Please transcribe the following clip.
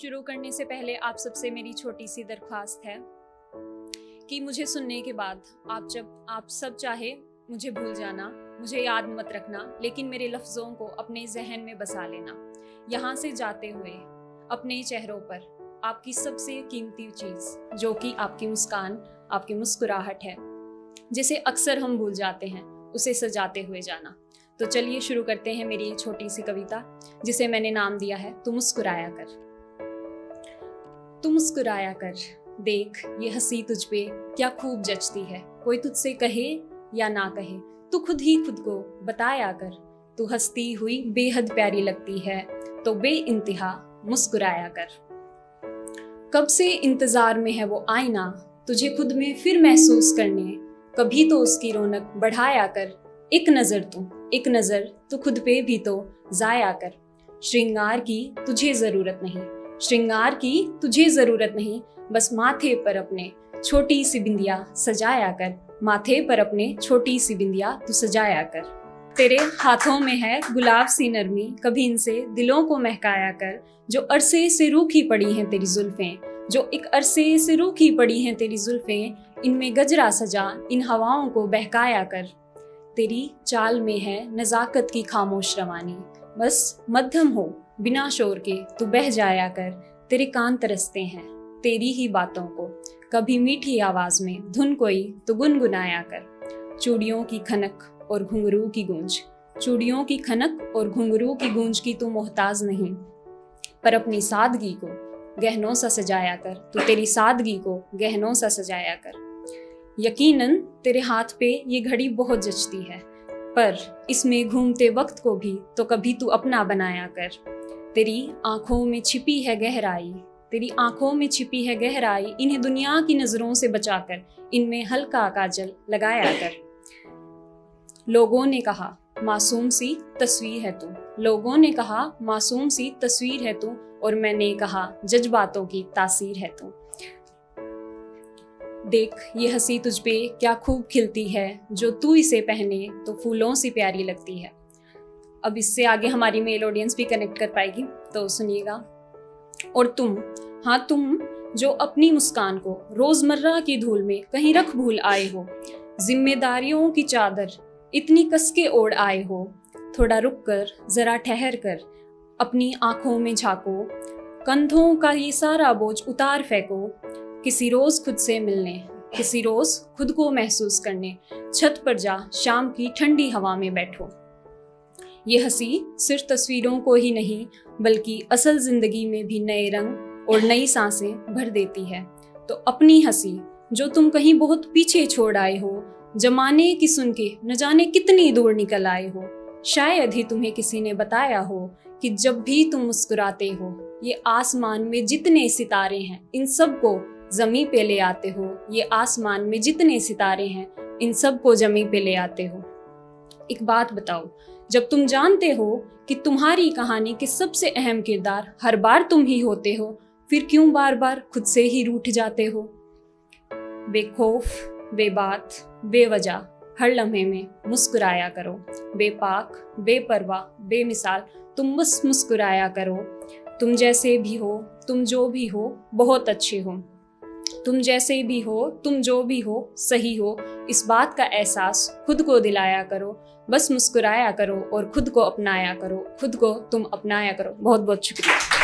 शुरू करने से पहले आप सबसे मेरी छोटी सी दरख्वास्त है कि मुझे सुनने के बाद आप सब चाहे मुझे भूल जाना, मुझे याद मत रखना, लेकिन मेरे लफ्ज़ों को अपने जहन में बसा लेना। यहाँ से जाते हुए अपने चेहरों पर आपकी सबसे कीमती चीज़, जो कि आपकी मुस्कान, आपकी मुस्कुराहट है, जिसे अक्सर हम भूल जाते हैं, उसे सजाते हुए जाना। तो चलिए शुरू करते हैं मेरी छोटी सी कविता, जिसे मैंने नाम दिया है तू मुस्कुराया कर। तू मुस्कुराया कर, देख ये हंसी तुझ पे क्या खूब जचती है। कोई तुझसे कहे या ना कहे, तू खुद ही खुद को बताया कर। तू हंसती हुई बेहद प्यारी लगती है, तो बेइंतहा मुस्कुराया कर। कब से इंतजार में है वो आईना, तुझे खुद में फिर महसूस करने। कभी तो उसकी रौनक बढ़ाया कर। एक नजर तू खुद पे भी तो जाया कर। श्रृंगार की तुझे जरूरत नहीं, बस माथे पर अपने छोटी सी बिंदिया सजाया कर। माथे पर अपने छोटी सी बिंदिया तू सजाया कर। तेरे हाथों में है गुलाब सी नरमी, कभी इनसे दिलों को महकाया कर। जो अरसे से रूखी पड़ी हैं तेरी जुल्फें, इनमें गजरा सजा इन हवाओं को बहकाया कर। तेरी चाल में है नजाकत की खामोश रवानी, बस मध्यम हो बिना शोर के तू बह जाया कर। तेरे कान तरसते हैं तेरी ही बातों को, कभी मीठी आवाज में धुन कोई तो गुनगुनाया कर। चूड़ियों की खनक और घुंघरू की गूंज की तू मोहताज नहीं, पर अपनी सादगी को गहनों सा सजाया कर। तू तेरी सादगी को गहनों सा सजाया कर। यकीनन तेरे हाथ पे ये घड़ी बहुत जचती है, पर इसमें घूमते वक्त को भी तो कभी तू अपना बनाया कर। तेरी आंखों में छिपी है गहराई, इन्हें दुनिया की नजरों से बचाकर इनमें हल्का काजल लगाया कर। लोगों ने कहा मासूम सी तस्वीर है तू, और मैंने कहा जज्बातों की तासीर है तू। देख ये हंसी तुझ पे क्या खूब खिलती है, जो तू इसे पहने तो फूलों सी प्यारी लगती है। अब इससे आगे हमारी मेल ऑडियंस भी कनेक्ट कर पाएगी, तो सुनिएगा। और तुम जो अपनी मुस्कान को रोजमर्रा की धूल में कहीं रख भूल आए हो, जिम्मेदारियों की चादर इतनी कसके ओढ़ आए हो। थोड़ा रुक कर जरा ठहर कर अपनी आंखों में झांको, कंधों का ये सारा बोझ उतार फेंको। किसी रोज खुद से मिलने, किसी रोज खुद को महसूस करने छत पर जा शाम की ठंडी हवा में बैठो। ये हंसी सिर्फ तस्वीरों को ही नहीं, बल्कि असल जिंदगी में भी नए रंग और नई सांसें भर देती है। तो अपनी हंसी जो तुम कहीं बहुत पीछे छोड़ आए हो, जमाने की सुन के न जाने कितनी दूर निकल आए हो। शायद ही तुम्हें किसी ने बताया हो कि जब भी तुम मुस्कुराते हो, ये आसमान में जितने सितारे हैं इन सब को जमीन पे ले आते हो। ये आसमान में जितने सितारे हैं इन सब को जमीन पे ले आते हो। एक बात बताओ, जब तुम जानते हो कि तुम्हारी कहानी के सबसे अहम किरदार हर बार तुम ही होते हो, फिर क्यों बार बार खुद से ही रूठ जाते हो? बेखौफ, बेबात, बेवजह हर लम्हे में मुस्कुराया करो। बेपाक, बेपरवाह, बेमिसाल तुम बस मुस्कुराया करो। तुम जैसे भी हो, तुम जो भी हो, बहुत अच्छे हो। तुम जैसे भी हो, तुम जो भी हो, सही हो। इस बात का एहसास खुद को दिलाया करो। बस मुस्कुराया करो और खुद को अपनाया करो। खुद को तुम अपनाया करो। बहुत बहुत शुक्रिया।